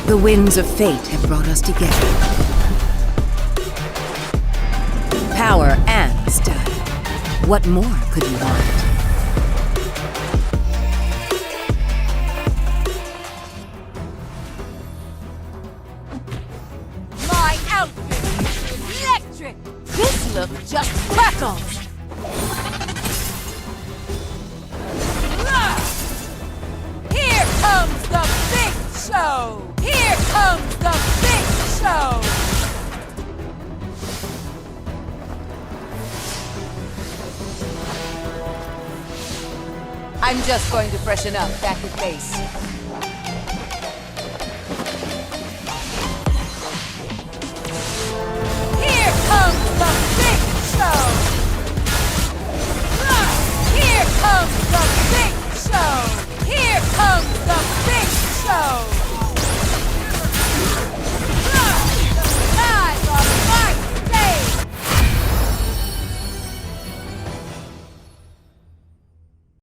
The winds of fate have brought us together. Power and style. What more could you want? My outfit is electric! This look just crackles! Here comes the big show! Here comes the big show! I'm just going to freshen up back at base.